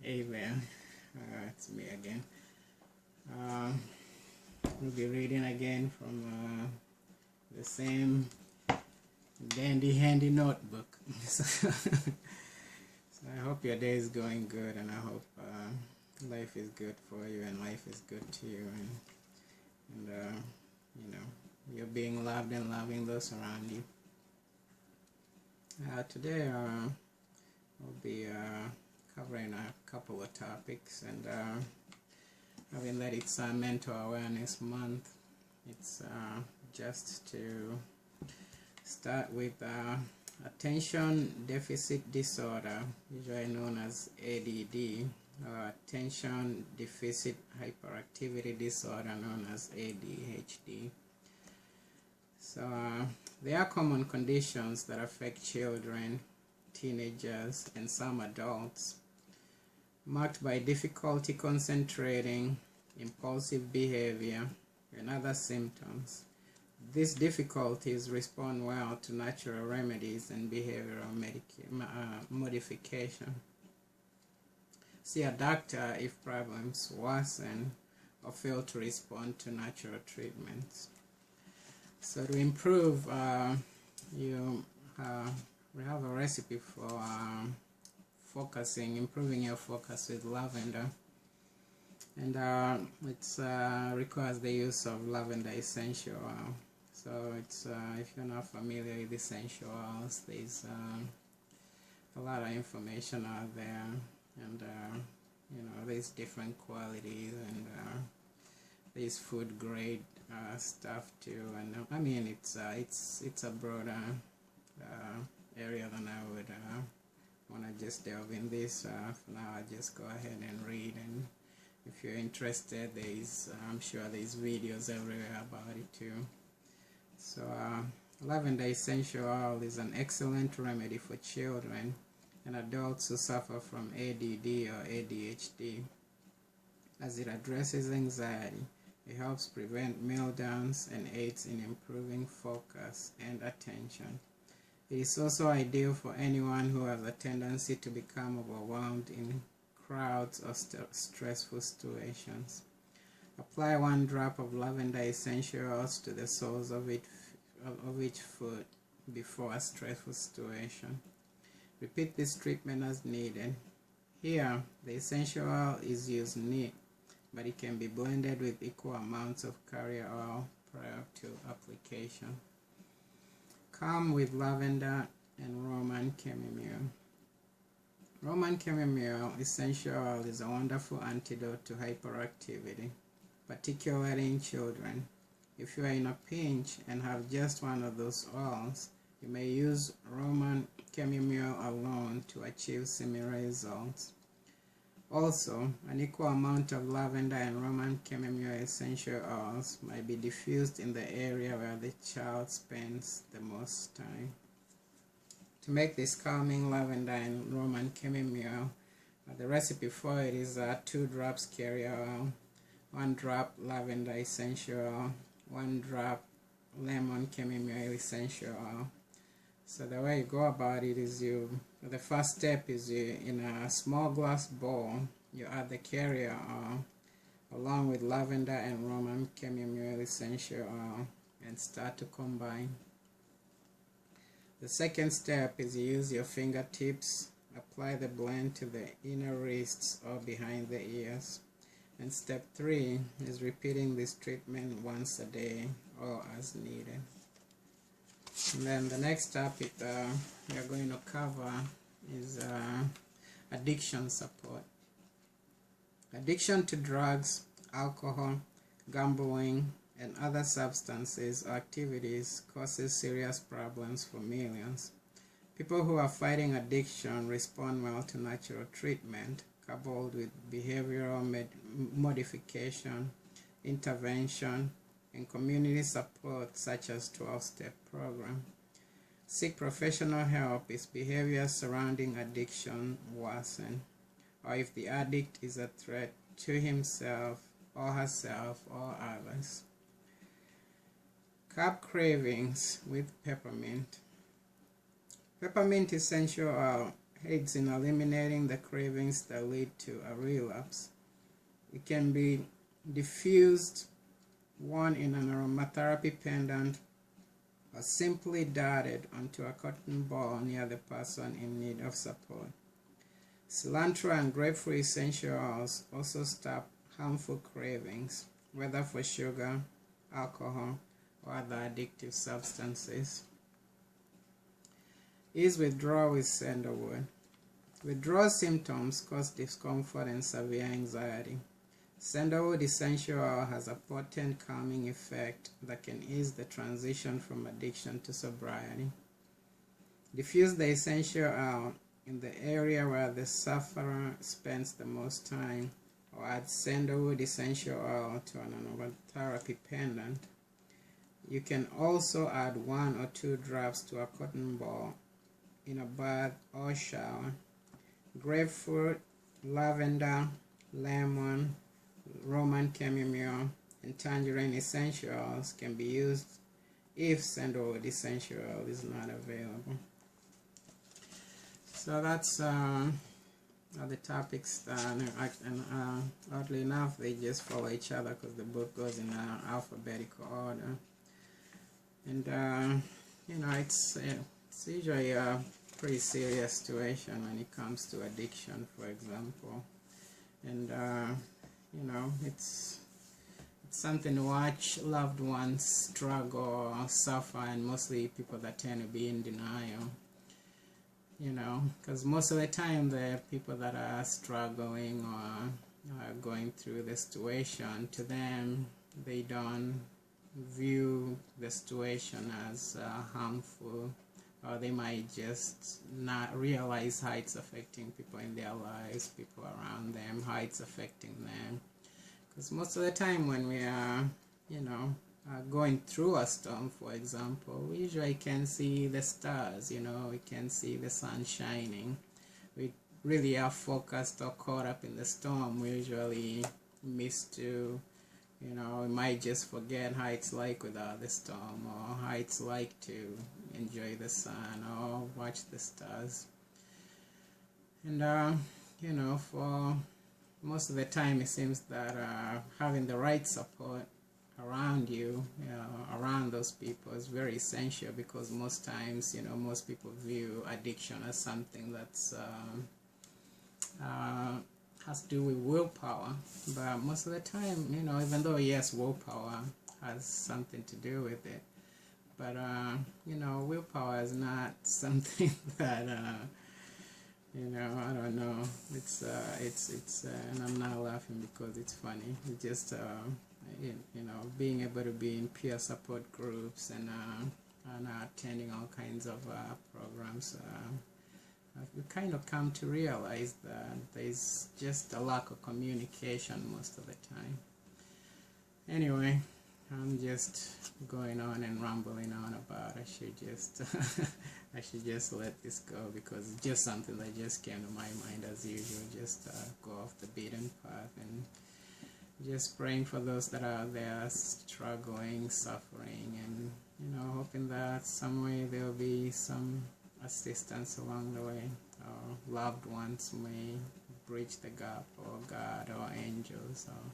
Hey man, it's me again. We'll be reading again from the same dandy handy notebook. So I hope your day is going good, and I hope life is good for you and life is good to you, and you know, you're being loved and loving those around you. Today we'll be covering a couple of topics, and having that it's Mental Awareness Month, it's just to start with attention deficit disorder, usually known as ADD, or attention deficit hyperactivity disorder, known as ADHD. So they are common conditions that affect children, teenagers, and some adults, marked by difficulty concentrating, impulsive behavior, and other symptoms. These difficulties respond well to natural remedies and behavioral modification. See a doctor if problems worsen or fail to respond to natural treatments. So to improve, we have a recipe for improving your focus with lavender, and it requires the use of lavender essential oil. So it's if you're not familiar with essential oils, there's a lot of information out there, and you know, there's different qualities, and there's food grade stuff too, and I mean it's a broader area than I would want to just delve in this. For now, I'll just go ahead and read, and if you're interested, I'm sure there's videos everywhere about it too. So lavender essential oil is an excellent remedy for children and adults who suffer from ADD or ADHD, as it addresses anxiety. It helps prevent meltdowns and aids in improving focus and attention. It is also ideal for anyone who has a tendency to become overwhelmed in crowds or stressful situations. Apply 1 drop of lavender essential oils to the soles of each foot before a stressful situation. Repeat this treatment as needed. Here, the essential oil is used neat, but it can be blended with equal amounts of carrier oil prior to application. Calm with lavender and Roman chamomile. Roman chamomile essential oil is a wonderful antidote to hyperactivity, particularly in children. If you are in a pinch and have just one of those oils, you may use Roman chamomile alone to achieve similar results. Also, an equal amount of lavender and Roman chamomile essential oils might be diffused in the area where the child spends the most time. To make this calming lavender and Roman chamomile, the recipe for it is 2 drops carrier oil, 1 drop lavender essential oil, 1 drop lemon chamomile essential oil. So the way you go about it is the first step is in a small glass bowl, you add the carrier oil along with lavender and Roman chamomile essential oil and start to combine. The second step is you use your fingertips, apply the blend to the inner wrists or behind the ears. And step 3 is repeating this treatment once a day or as needed. And then the next topic we are going to cover is addiction support. Addiction to drugs, alcohol, gambling, and other substances or activities causes serious problems for millions. People who are fighting addiction respond well to natural treatment, coupled with behavioral modification, intervention, and community support such as 12-step program. Seek professional help if behaviors surrounding addiction worsen, or if the addict is a threat to himself or herself or others. Curb cravings with peppermint. Peppermint essential oil aids in eliminating the cravings that lead to a relapse. It can be diffused, worn in an aromatherapy pendant, or simply dotted onto a cotton ball near the person in need of support. Cilantro and grapefruit essential oils also stop harmful cravings, whether for sugar, alcohol, or other addictive substances. Ease withdrawal with sandalwood. Withdrawal symptoms cause discomfort and severe anxiety. Sandalwood essential oil has a potent calming effect that can ease the transition from addiction to sobriety. Diffuse the essential oil in the area where the sufferer spends the most time, or add sandalwood essential oil to an aromatherapy pendant. You can also add 1 or 2 drops to a cotton ball in a bath or shower. Grapefruit, lavender, lemon, Roman chamomile, and tangerine essential oils can be used if sandalwood essential oil is not available. So that's the topics, and oddly enough, they just follow each other because the book goes in alphabetical order. And you know, it's usually a pretty serious situation when it comes to addiction, for example. And you know, it's something to watch loved ones struggle or suffer, and mostly people that tend to be in denial. You know, because most of the time the people that are struggling or are going through the situation, to them, they don't view the situation as harmful, or they might just not realize how it's affecting people in their lives, people around them, how it's affecting them. Because most of the time when we are, you know, going through a storm, for example, we usually can see the stars, you know, we can see the sun shining. We really are focused or caught up in the storm. We usually miss to, you know, we might just forget how it's like without the storm, or how it's like to enjoy the sun or watch the stars. And you know, for most of the time it seems that having the right support around you, around those people, is very essential, because most times, you know, most people view addiction as something that's has to do with willpower. But most of the time, you know, even though yes, willpower has something to do with it, but you know, willpower is not something that you know, I don't know, it's and I'm not laughing because it's funny. It's just you know, being able to be in peer support groups and attending all kinds of programs, we kind of come to realize that there's just a lack of communication most of the time. Anyway, I'm just going on and rambling on about I should just I should just let this go, because it's just something that just came to my mind as usual. Just go off the beaten path, and just praying for those that are there struggling, suffering, and, you know, hoping that some way there will be some assistance along the way, or loved ones may bridge the gap, or God, or angels, or